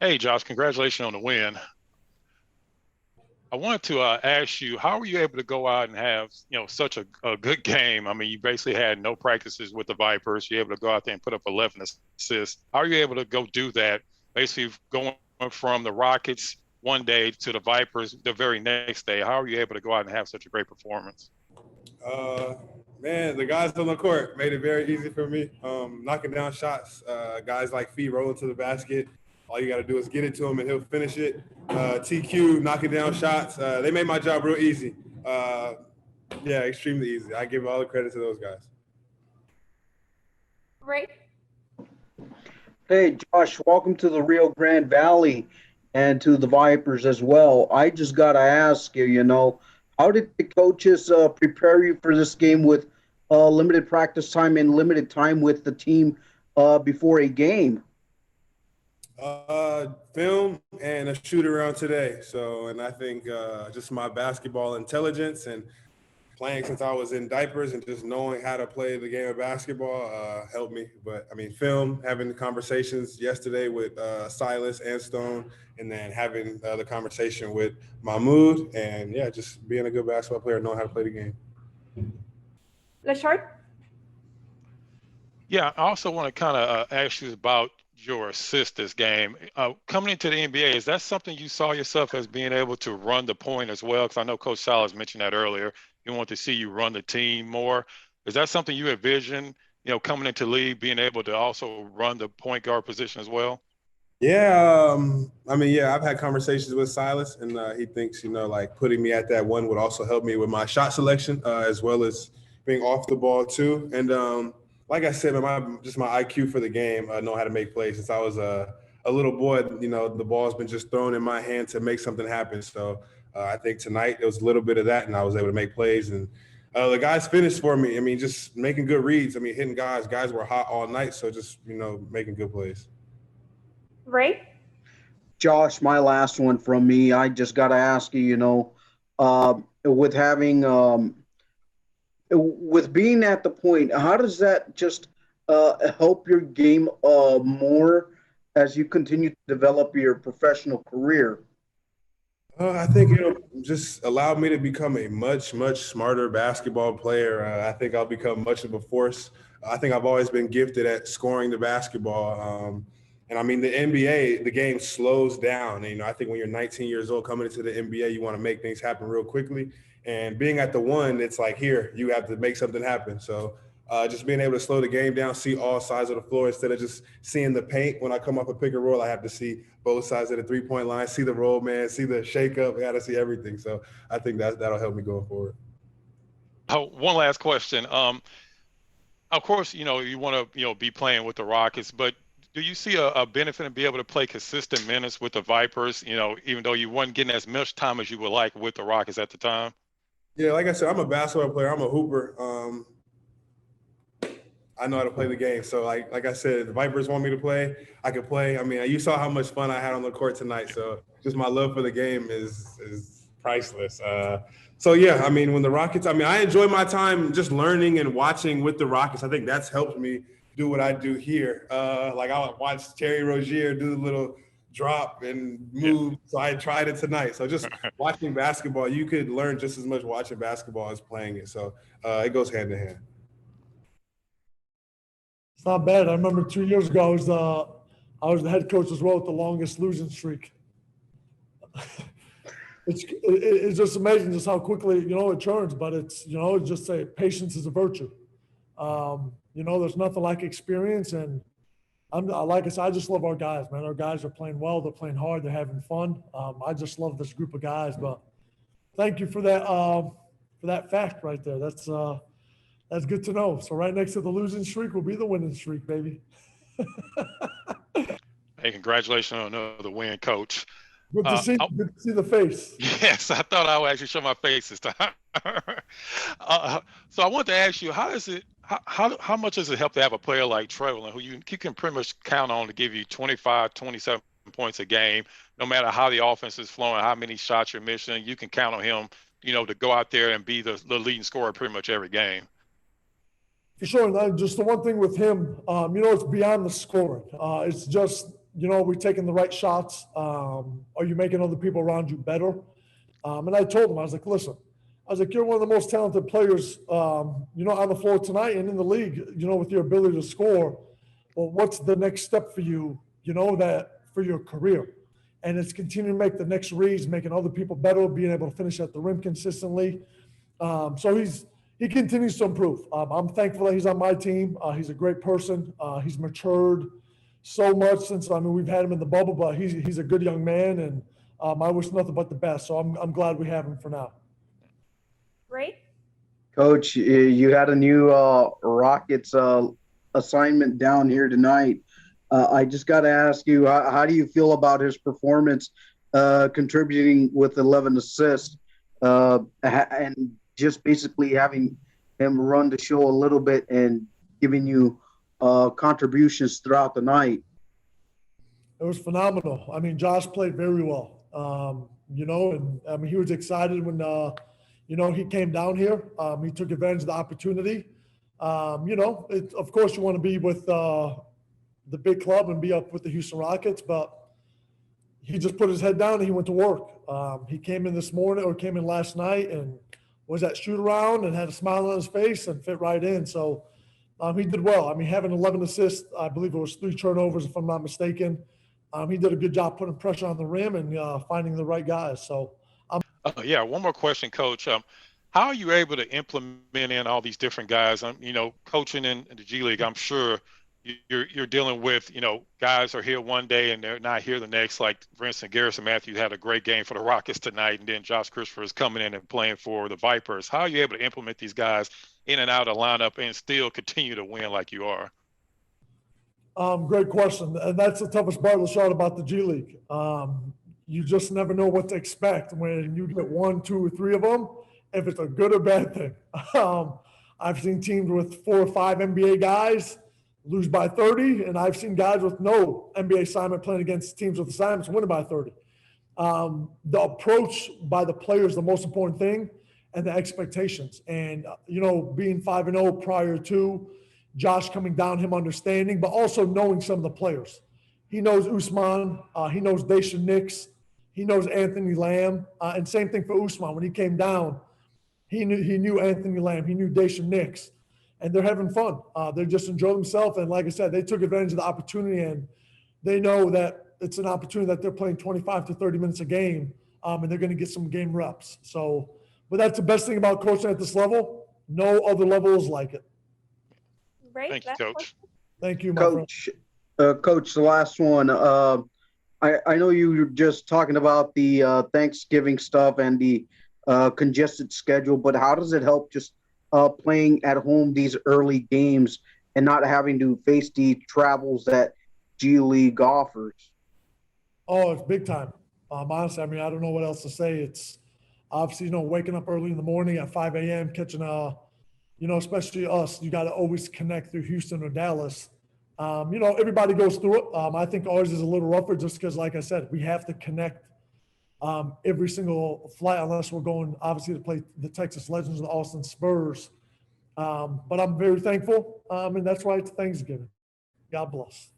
Hey, Josh, congratulations on the win. I wanted to ask you, how were you able to go out and have, such a good game? I mean, you basically had no practices with the Vipers. You're able to go out there and put up 11 assists. How are you able to go do that? Basically, going from the Rockets one day to the Vipers the very next day. How are you able to go out and have such a great performance? Uh, Man, the guys on the court made it very easy for me. Knocking down shots, guys like Fee rolling to the basket. All you got to do is get it to him and he'll finish it. TQ knocking down shots. They made my job real easy. Yeah, extremely easy. I give all the credit to those guys. Right. Hey, Josh, welcome to the Rio Grande Valley and to the Vipers as well. I just got to ask you, how did the coaches prepare you for this game with limited practice time and limited time with the team before a game? Film and a shoot around today. So, and I think just my basketball intelligence and playing since I was in diapers and just knowing how to play the game of basketball helped me. But I mean, film, having the conversations yesterday with Silas and Stone, and then having the conversation with Mahmoud, and yeah, just being a good basketball player, knowing how to play the game. Lashard? Yeah, I also want to kind of ask you about your assist this game. Coming into the NBA, is that something you saw yourself as being able to run the point as well? Because I know Coach Salas mentioned that earlier. You want to see you run the team more. Is that something you envision, coming into league, being able to also run the point guard position as well? Yeah, I mean, yeah, I've had conversations with Silas, and he thinks, like putting me at that one would also help me with my shot selection, as well as being off the ball too. And like I said, man, my IQ for the game, know how to make plays. Since I was a little boy, the ball's been just thrown in my hand to make something happen. So I think tonight there was a little bit of that, and I was able to make plays. And the guys finished for me. I mean, just making good reads. I mean, hitting guys. Guys were hot all night, so just making good plays. Right. Josh, my last one from me. I just got to ask you, with having with being at the point, how does that just help your game more as you continue to develop your professional career? I think it'll just allow me to become a much, much smarter basketball player. I think I'll become much of a force. I think I've always been gifted at scoring the basketball. And I mean, the NBA, the game slows down. And, I think when you're 19 years old coming into the NBA, you want to make things happen real quickly. And being at the one, it's like, here, you have to make something happen. So just being able to slow the game down, see all sides of the floor instead of just seeing the paint. When I come off a pick and roll, I have to see both sides of the three-point line, see the roll man, see the shake up. I got to see everything. So I think that'll help me going forward. Oh, one last question. Of course, you want to, be playing with the Rockets, but do you see a benefit in be able to play consistent minutes with the Vipers, even though you weren't getting as much time as you would like with the Rockets at the time? Yeah, like I said, I'm a basketball player. I'm a hooper. I know how to play the game. So like I said, if the Vipers want me to play, I can play. I mean, you saw how much fun I had on the court tonight. So just my love for the game is priceless. So yeah, I mean, when the Rockets, I mean, I enjoy my time just learning and watching with the Rockets. I think that's helped me do what I do here. Like I watch Terry Rozier do the little drop and move. Yeah. So I tried it tonight. So just watching basketball, you could learn just as much watching basketball as playing it. So it goes hand in hand. It's not bad. I remember 2 years ago, I was the head coach as well with the longest losing streak. It's just amazing just how quickly, it turns, but it's, just say patience is a virtue. There's nothing like experience. And like I said, I just love our guys, man. Our guys are playing well. They're playing hard. They're having fun. I just love this group of guys, but thank you for that fact right there. That's good to know. So right next to the losing streak will be the winning streak, baby. Hey, congratulations on another win, Coach. Good to see the face. Yes, I thought I would actually show my face this time. So I want to ask you, how much does it help to have a player like Trevelyan, who you can pretty much count on to give you 25, 27 points a game, no matter how the offense is flowing, how many shots you're missing, you can count on him, to go out there and be the leading scorer pretty much every game. For sure. And just the one thing with him, it's beyond the scoring. It's just are we taking the right shots? Are you making other people around you better? And I told him, I was like, listen, you're one of the most talented players, on the floor tonight and in the league, with your ability to score. Well, what's the next step for you, that for your career? And it's continuing to make the next reads, making other people better, being able to finish at the rim consistently. So he continues to improve. I'm thankful that he's on my team. He's a great person. He's matured so much since, we've had him in the bubble, but he's a good young man, and I wish nothing but the best. So I'm glad we have him for now. Right? Coach, you had a new Rockets assignment down here tonight. I just got to ask you, how do you feel about his performance, contributing with 11 assists, and just basically having him run the show a little bit and giving you contributions throughout the night? It was phenomenal. Josh played very well. And he was excited when he came down here. He took advantage of the opportunity. Of course you want to be with the big club and be up with the Houston Rockets, but he just put his head down and he went to work. He came in last night and was at shoot around and had a smile on his face and fit right in. So he did well. Having 11 assists, I believe it was 3 turnovers, if I'm not mistaken. He did a good job putting pressure on the rim and finding the right guys. So, one more question, Coach. How are you able to implement in all these different guys? Coaching in the G League, I'm sure you're dealing with, guys are here one day and they're not here the next. Like, for instance, Garrison Matthews had a great game for the Rockets tonight, and then Josh Christopher is coming in and playing for the Vipers. How are you able to implement these guys in and out of lineup and still continue to win like you are? Great question. And that's the toughest part of the shot about the G League. You just never know what to expect when you get 1, 2, or 3 of them, if it's a good or bad thing. I've seen teams with 4 or 5 NBA guys lose by 30, and I've seen guys with no NBA assignment playing against teams with assignments winning by 30. The approach by the players is the most important thing, and the expectations. And, being 5-0 prior to Josh coming down, him understanding, but also knowing some of the players. He knows Usman. He knows Daisha Nix. He knows Anthony Lamb. And same thing for Usman. When he came down, he knew Anthony Lamb. He knew Daisha Nix. And they're having fun. They just enjoy themselves. And like I said, they took advantage of the opportunity, and they know that it's an opportunity that they're playing 25 to 30 minutes a game, and they're going to get some game reps. So, but that's the best thing about coaching at this level. No other level is like it. Right? Thank you, Coach. Thank you, my Coach. Coach, the last one. I know you were just talking about the Thanksgiving stuff and the congested schedule, but how does it help just playing at home these early games and not having to face the travels that G League offers? Oh, it's big time. Honestly, I don't know what else to say. It's obviously, waking up early in the morning at 5 a.m., catching especially us, you got to always connect through Houston or Dallas. Everybody goes through it. I think ours is a little rougher just because, like I said, we have to connect every single flight unless we're going, obviously, to play the Texas Legends and the Austin Spurs. But I'm very thankful, and that's why it's Thanksgiving. God bless.